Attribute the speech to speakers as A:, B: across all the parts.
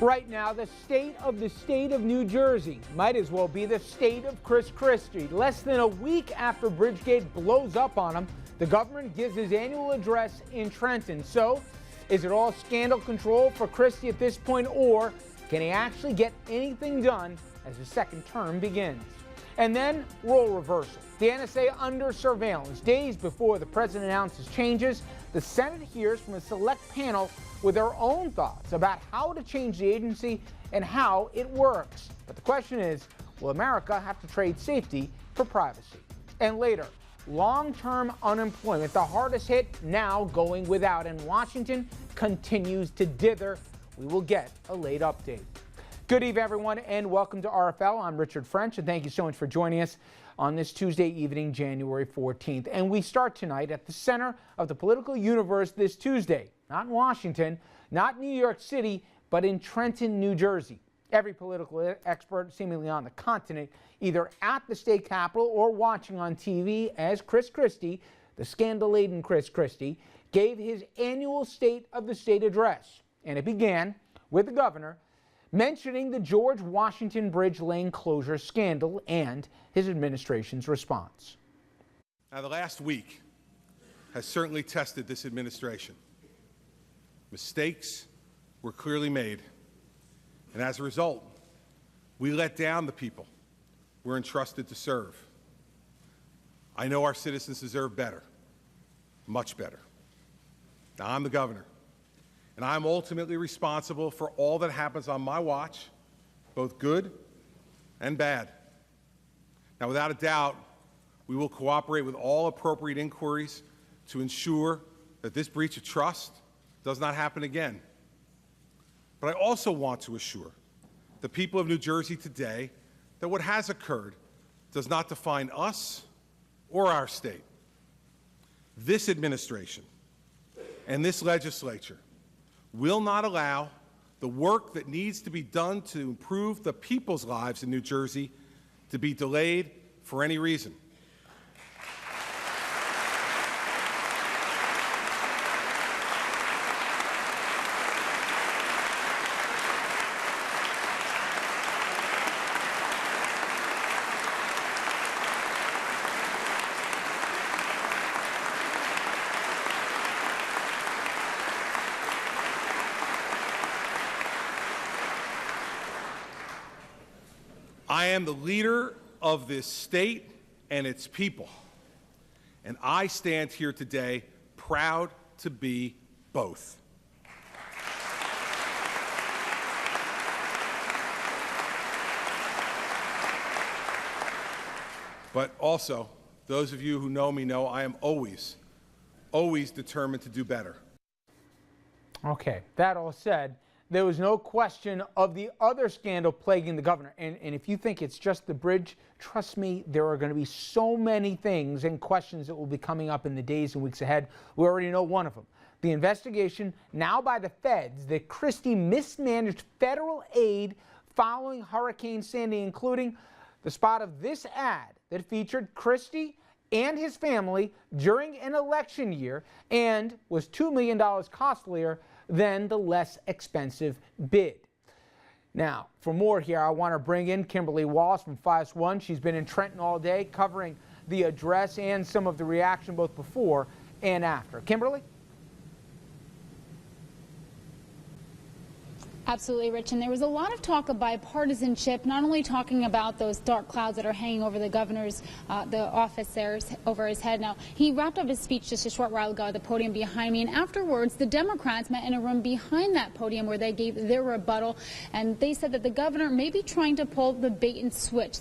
A: Right now, the state of New Jersey might as well be the state of Christie. Less than a week after Bridgegate blows up on him, the governor gives his annual address in Trenton. So, is it all scandal control for Christie at this point, or can he actually get anything done as his second term begins? And then, role reversal. The NSA under surveillance. Days before the president announces changes, the Senate hears from a select panel with their own thoughts about how to change the agency and how it works. But the question is, will America have to trade safety for privacy? And later, long-term unemployment, the hardest hit, now going without, and Washington continues to dither. We will get a late update. Good evening, everyone, and welcome to RFL. I'm Richard French, and thank you so much for joining us on this Tuesday evening, January 14th. And we start tonight at the center of the political universe this Tuesday. Not in Washington, not New York City, but in Trenton, New Jersey. Every political expert seemingly on the continent, either at the state capitol or watching on TV as Chris Christie, the scandal-laden Chris Christie, gave his annual State of the State address. And it began with the governor mentioning the George Washington Bridge lane closure scandal and his administration's response.
B: Now, the last week has certainly tested this administration. Mistakes were clearly made, and as a result, we let down the people we're entrusted to serve. I know our citizens deserve better, much better. Now, I'm the governor, and I'm ultimately responsible for all that happens on my watch, both good and bad. Now, without a doubt, we will cooperate with all appropriate inquiries to ensure that this breach of trust does not happen again. But I also want to assure the people of New Jersey today that what has occurred does not define us or our state. This administration and this legislature will not allow the work that needs to be done to improve the people's lives in New Jersey to be delayed for any reason. I am the leader of this state and its people, and I stand here today proud to be both. But also, those of you who know me know I am always determined to do better.
A: Okay, that all said, there was no question of the other scandal plaguing the governor. And if you think it's just the bridge, trust me, there are going to be so many things and questions that will be coming up in the days and weeks ahead. We already know one of them. The investigation now by the feds that Christie mismanaged federal aid following Hurricane Sandy, including the spot of this ad that featured Christie and his family during an election year and was $2 million costlier than the less expensive bid. Now, for more here, I want to bring in Kimberly Wallace from Fox 1. She's been in Trenton all day covering the address and some of the reaction both before and after. Kimberly?
C: Absolutely, Rich. And there was a lot of talk of bipartisanship, not only talking about those dark clouds that are hanging over the governor's the office there over his head. Now, he wrapped up his speech just a short while ago at the podium behind me, and afterwards the Democrats met in a room behind that podium where they gave their rebuttal, and they said that the governor may be trying to pull the bait and switch.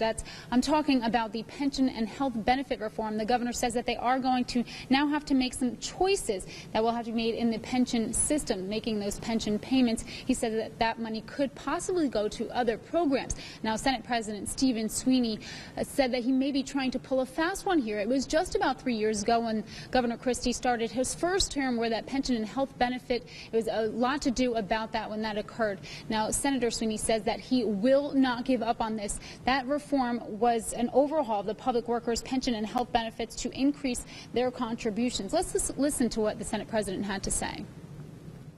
C: I'm talking about the pension and health benefit reform. The governor says that they are going to now have to make some choices that will have to be made in the pension system, making those pension payments. He said that money could possibly go to other programs. Now, Senate President Stephen Sweeney said that he may be trying to pull a fast one here. It was just about 3 years ago when Governor Christie started his first term where that pension and health benefit, it was a lot to do about that when that occurred. Now, Senator Sweeney says that he will not give up on this. That reform was an overhaul of the public workers' pension and health benefits to increase their contributions. Let's listen to what the Senate President had to say.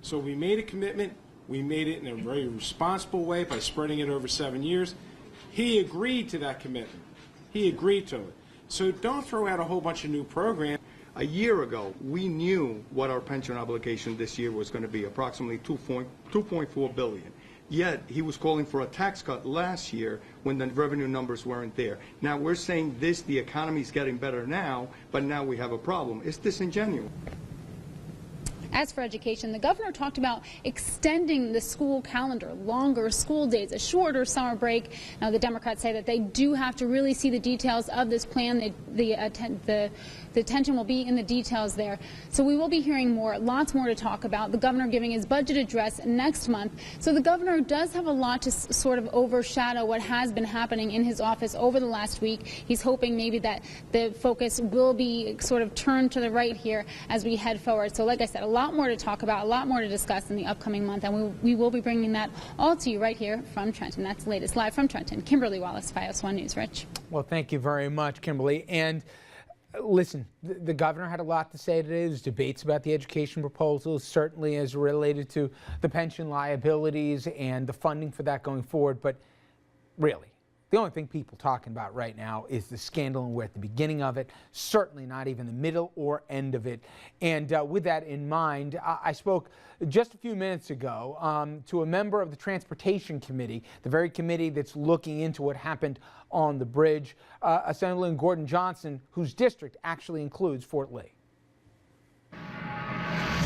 D: So we made a commitment We made it in a very responsible way by spreading it over 7 years. He agreed to that commitment. He agreed to it. So don't throw out a whole bunch of new programs.
E: A year ago, we knew what our pension obligation this year was going to be, approximately $2.4 billion. Yet, he was calling for a tax cut last year when the revenue numbers weren't there. Now, we're saying the economy's getting better now, but now we have a problem. It's disingenuous.
C: As for education, the governor talked about extending the school calendar, longer school days, a shorter summer break. Now, the Democrats say that they do have to really see the details of this plan. The attention will be in the details there. So we will be hearing more, lots more to talk about. The governor giving his budget address next month. So the governor does have a lot to sort of overshadow what has been happening in his office over the last week. He's hoping maybe that the focus will be sort of turned to the right here as we head forward. So like I said, a lot more to talk about, a lot more to discuss in the upcoming month, and we will be bringing that all to you right here from Trenton. That's the latest live from Trenton. Kimberly Wallace, FiOS 1 News. Rich.
A: Well, thank you very much, Kimberly. And listen, the governor had a lot to say today. There's debates about the education proposals, certainly as related to the pension liabilities and the funding for that going forward. But really, the only thing people are talking about right now is the scandal, and we're at the beginning of it, certainly not even the middle or end of it. And with that in mind, I spoke just a few minutes ago to a member of the Transportation Committee, the very committee that's looking into what happened on the bridge, Assemblyman Gordon Johnson, whose district actually includes Fort Lee.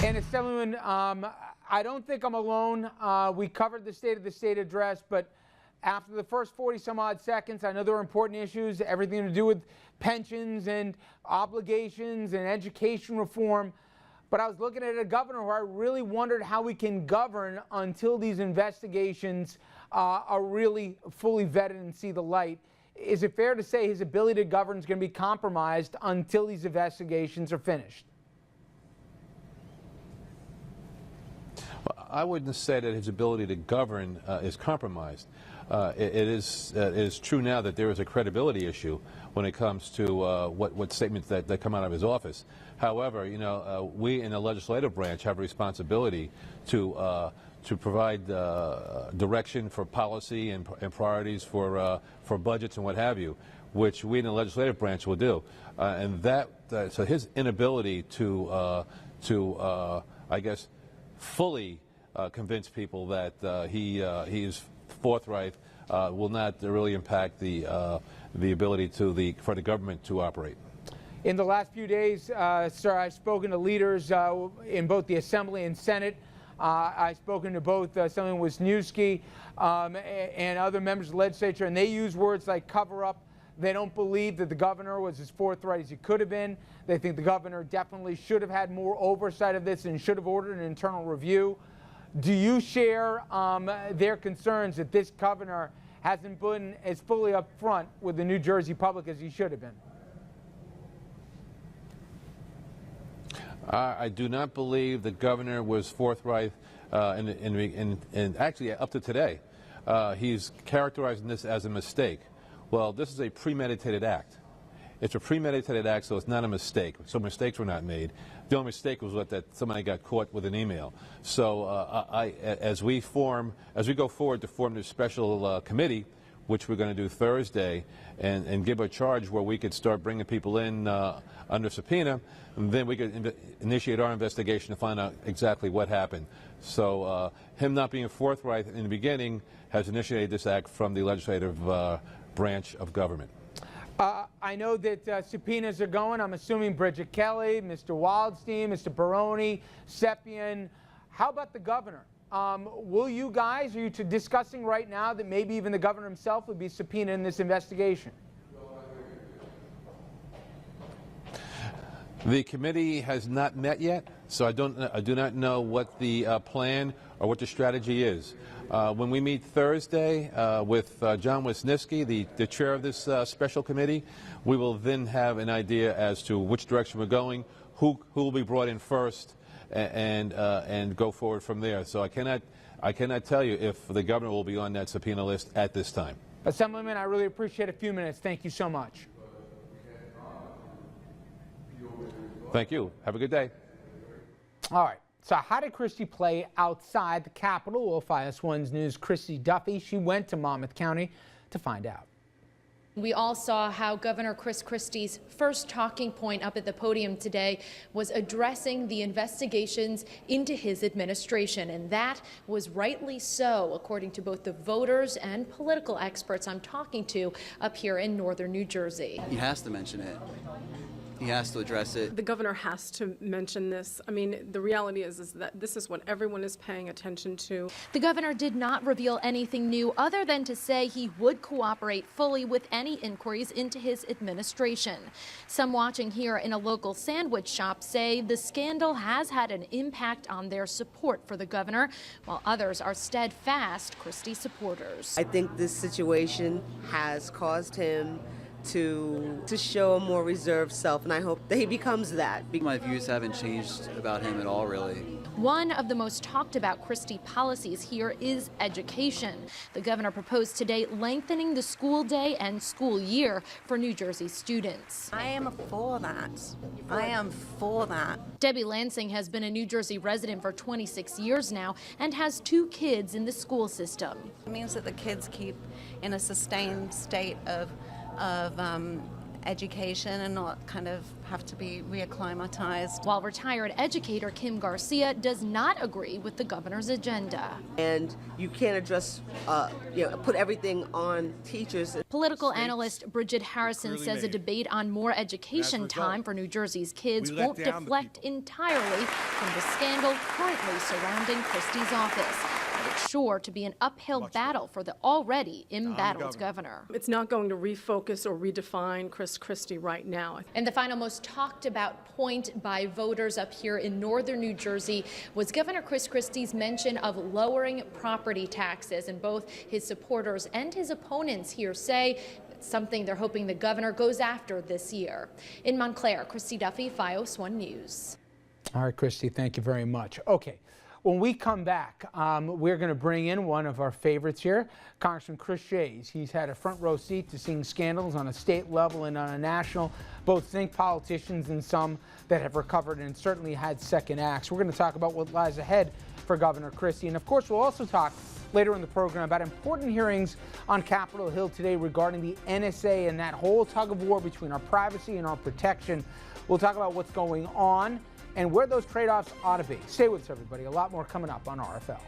A: And Assemblyman, I don't think I'm alone. We covered the State of the State address, but after the first 40-some-odd seconds, I know there are important issues, everything to do with pensions and obligations and education reform. But I was looking at a governor who I really wondered how we can govern until these investigations are really fully vetted and see the light. Is it fair to say his ability to govern is going to be compromised until these investigations are finished?
F: I wouldn't say that his ability to govern is compromised. It is true now that there is a credibility issue when it comes to what statements that come out of his office. However, you know, we in the legislative branch have a responsibility to provide direction for policy and priorities for budgets and what have you, which we in the legislative branch will do. And so his inability to I guess, fully convince people that he is forthright will not really impact the ability for the government to operate.
A: In the last few days, sir, I've spoken to leaders in both the Assembly and Senate. I've spoken to both Assemblyman Wisniewski and other members of the legislature, and they use words like cover up. They don't believe that the governor was as forthright as he could have been. They think the governor definitely should have had more oversight of this and should have ordered an internal review. Do you share their concerns that this governor hasn't been as fully up front with the New Jersey public as he should have been?
F: I do not believe the governor was forthright, and actually up to today. He's characterizing this as a mistake. Well, this is a premeditated act. It's a premeditated act, so it's not a mistake. So mistakes were not made. The only mistake was that somebody got caught with an email. So as we go forward to form this special committee, which we're going to do Thursday, and give a charge where we could start bringing people in under subpoena, and then we could initiate our investigation to find out exactly what happened. So him not being forthright in the beginning has initiated this act from the legislative branch of government.
A: I know that subpoenas are going. I'm assuming Bridget Kelly, Mr. Wildstein, Mr. Baroni, Seppian. How about the governor? Will you guys, are you discussing right now that maybe even the governor himself would be subpoenaed in this investigation?
F: The committee has not met yet, so I do not know what the plan or what the strategy is. When we meet Thursday with John Wisniewski, the chair of this special committee, we will then have an idea as to which direction we're going, who will be brought in first, and go forward from there. So I cannot tell you if the governor will be on that subpoena list at this time.
A: Assemblyman, I really appreciate a few minutes. Thank you so much.
F: Thank you. Have a good day.
A: All right. So how did Christie play outside the Capitol? Well, FIOS 1's News' Christie Duffy, she went to Monmouth County to find out.
G: We all saw how Governor Chris Christie's first talking point up at the podium today was addressing the investigations into his administration, and that was rightly so, according to both the voters and political experts I'm talking to up here in northern New Jersey.
H: He has to mention it. He has to address it.
I: The governor has to mention this. I mean, the reality is that this is what everyone is paying attention to.
G: The governor did not reveal anything new other than to say he would cooperate fully with any inquiries into his administration. Some watching here in a local sandwich shop say the scandal has had an impact on their support for the governor, while others are steadfast Christie supporters.
J: I think this situation has caused him to show a more reserved self, and I hope that he becomes that.
H: My views haven't changed about him at all, really.
G: One of the most talked about Christie policies here is education. The governor proposed today lengthening the school day and school year for New Jersey students.
K: I am for that. I am for that.
G: Debbie Lansing has been a New Jersey resident for 26 years now and has 2 kids in the school system.
K: It means that the kids keep in a sustained state of education and not kind of have to be reacclimatized.
G: While retired educator Kim Garcia does not agree with the governor's agenda.
J: And you can't address, put everything on teachers.
G: Political analyst Bridget Harrison says a debate on more education time for New Jersey's kids won't deflect entirely from the scandal currently surrounding Christie's office. It's sure to be an uphill battle for the already embattled governor.
I: It's not going to refocus or redefine Chris Christie right now.
G: And the final most talked about point by voters up here in northern New Jersey was Governor Chris Christie's mention of lowering property taxes. And both his supporters and his opponents here say it's something they're hoping the governor goes after this year. In Montclair, Christie Duffy, FIOS 1 News.
A: All right, Christie, thank you very much. Okay. When we come back, we're going to bring in one of our favorites here, Congressman Chris Shays. He's had a front row seat to seeing scandals on a state level and on a national, both think politicians and some that have recovered and certainly had second acts. We're going to talk about what lies ahead for Governor Christie. And of course, we'll also talk later in the program about important hearings on Capitol Hill today regarding the NSA and that whole tug of war between our privacy and our protection. We'll talk about what's going on and where those trade-offs ought to be. Stay with us, everybody. A lot more coming up on RFL.